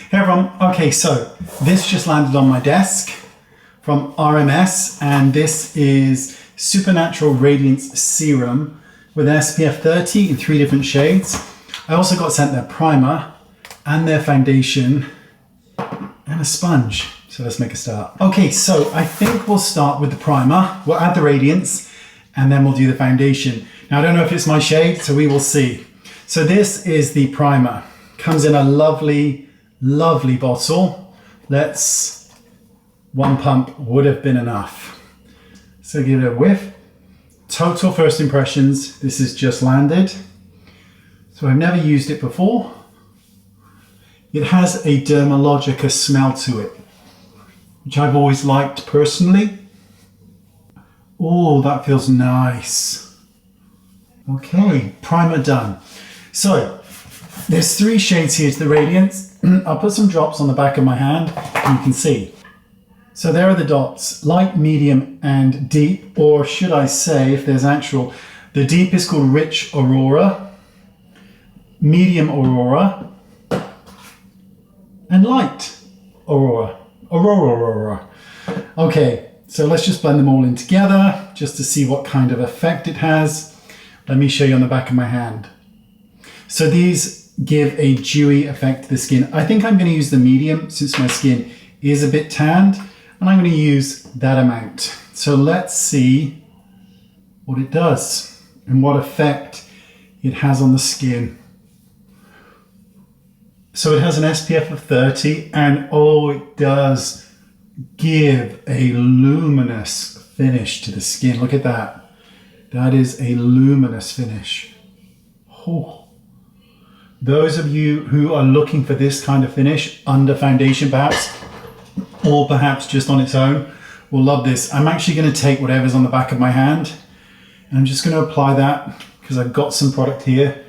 Hey everyone, okay, so this just landed on my desk from RMS, and this is Supernatural Radiance Serum with SPF 30 in 3 different shades. I also got sent their primer and their foundation and a sponge. So let's make a start. Okay, so I think we'll start with the primer. We'll add the Radiance and then we'll do the foundation. Now I don't know if it's my shade, so we will see. So this is the primer. Comes in a lovely, lovely bottle. One pump would have been enough. So give it a whiff. Total first impressions. This has just landed. So I've never used it before. It has a Dermalogica smell to it, which I've always liked personally. Oh, that feels nice. Okay, primer done. So there's 3 shades here to the Radiance. I'll put some drops on the back of my hand and you can see. So there are the dots, light, medium and deep, or should I say, if there's actual, the deep is called Rich Aurora, medium Aurora, and light Aurora. Aurora. Okay, so let's just blend them all in together just to see what kind of effect it has. Let me show you on the back of my hand. So these give a dewy effect to the skin. I think I'm going to use the medium since my skin is a bit tanned, and I'm going to use that amount. So let's see what it does and what effect it has on the skin. So it has an SPF of 30, and oh, it does give a luminous finish to the skin. Look at that. That is a luminous finish. Oh. Those of you who are looking for this kind of finish under foundation perhaps, or perhaps just on its own, will love this. I'm actually going to take whatever's on the back of my hand and I'm just going to apply that, because I've got some product here,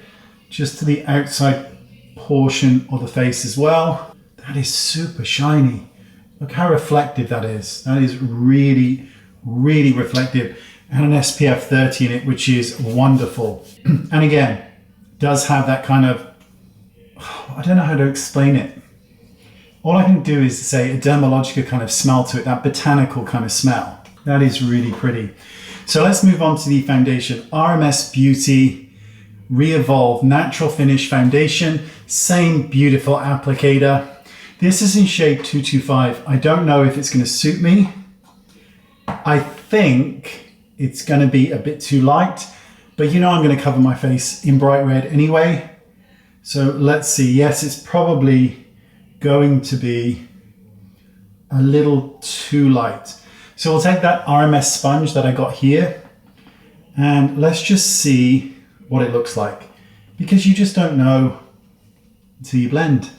just to the outside portion of the face as well. That is super shiny. Look how reflective that is. That is really, really reflective, and an SPF 30 in it, which is wonderful. And again, does have that kind of, I don't know how to explain it. All I can do is say a Dermalogica kind of smell to it, that botanical kind of smell. That is really pretty. So let's move on to the foundation. RMS Beauty Re-Evolve Natural Finish Foundation. Same beautiful applicator. This is in shade 225. I don't know if it's going to suit me. I think it's going to be a bit too light, but you know I'm going to cover my face in bright red anyway. So let's see. Yes, it's probably going to be a little too light. So we'll take that RMS sponge that I got here and let's just see what it looks like, because you just don't know until you blend.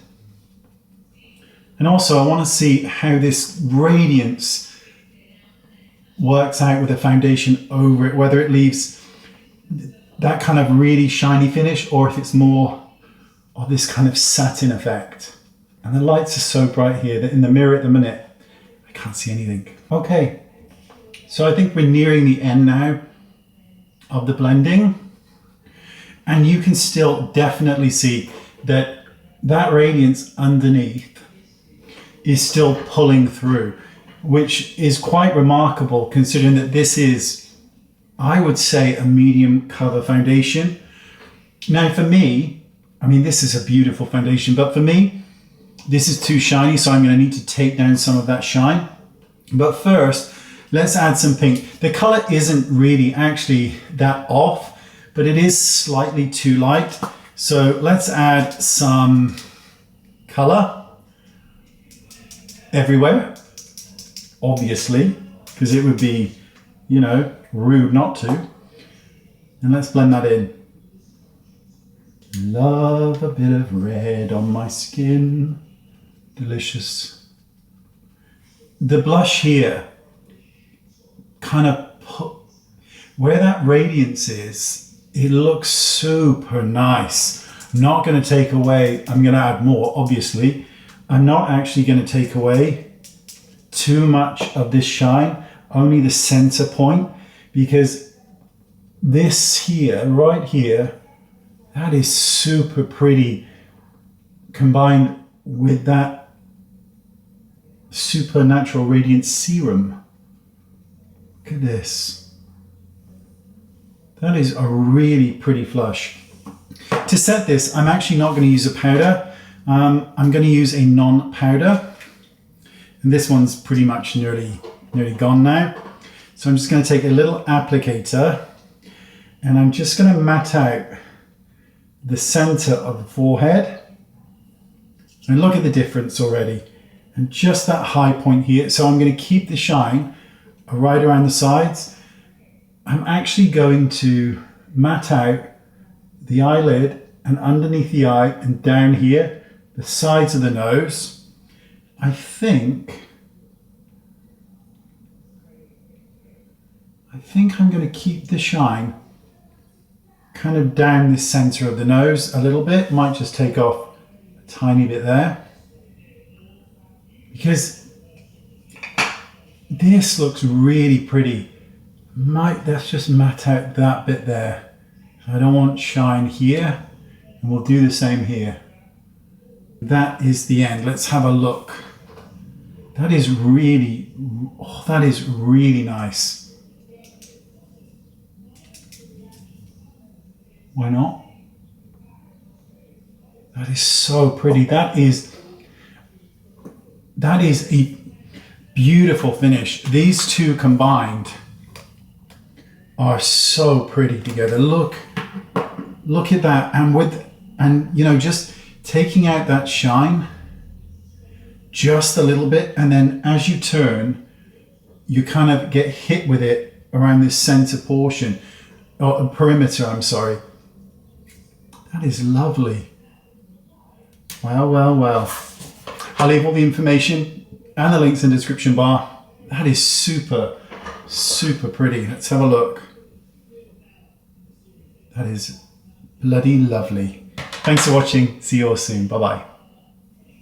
And also I want to see how this Radiance works out with a foundation over it, whether it leaves that kind of really shiny finish or if it's more of this kind of satin effect. And the lights are so bright here that in the mirror at the minute, I can't see anything. Okay, so I think we're nearing the end now of the blending. And you can still definitely see that that Radiance underneath is still pulling through, which is quite remarkable considering that this is, I would say, a medium cover foundation. Now for me, I mean, this is a beautiful foundation, but for me, this is too shiny, so I'm going to need to take down some of that shine. But first, let's add some pink. The color isn't really actually that off, but it is slightly too light. So let's add some color everywhere, obviously, because it would be, you know, rude not to. And let's blend that in. Love a bit of red on my skin. Delicious. The blush here, kind of where that Radiance is, it looks super nice. I'm not going to take away, I'm going to add more, obviously. I'm not actually going to take away too much of this shine, only the center point, because this here, right here, that is super pretty combined with that supernatural radiance serum. Look at this. That is a really pretty flush. To set this, I'm actually not going to use a powder. I'm going to use a non-powder. And this one's pretty much nearly gone now. So I'm just going to take a little applicator and I'm just going to mat out the center of the forehead. And look at the difference already. And just that high point here. So I'm going to keep the shine right around the sides. I'm actually going to mat out the eyelid and underneath the eye and down here, the sides of the nose. I think I'm going to keep the shine kind of down the center of the nose a little bit. Might just take off a tiny bit there. Because this looks really pretty. Let's just mat out that bit there. I don't want shine here. And we'll do the same here. That is the end. Let's have a look. That is really nice. Why not? That is so pretty. That is a beautiful finish. These two combined are so pretty together. Look at that. And you know, just taking out that shine just a little bit, and then as you turn, you kind of get hit with it around this center portion, or perimeter, I'm sorry. That is lovely. Well. I'll leave all the information and the links in the description bar. That is super pretty. Let's have a look. That is bloody lovely. Thanks for watching. See you all soon. Bye-bye.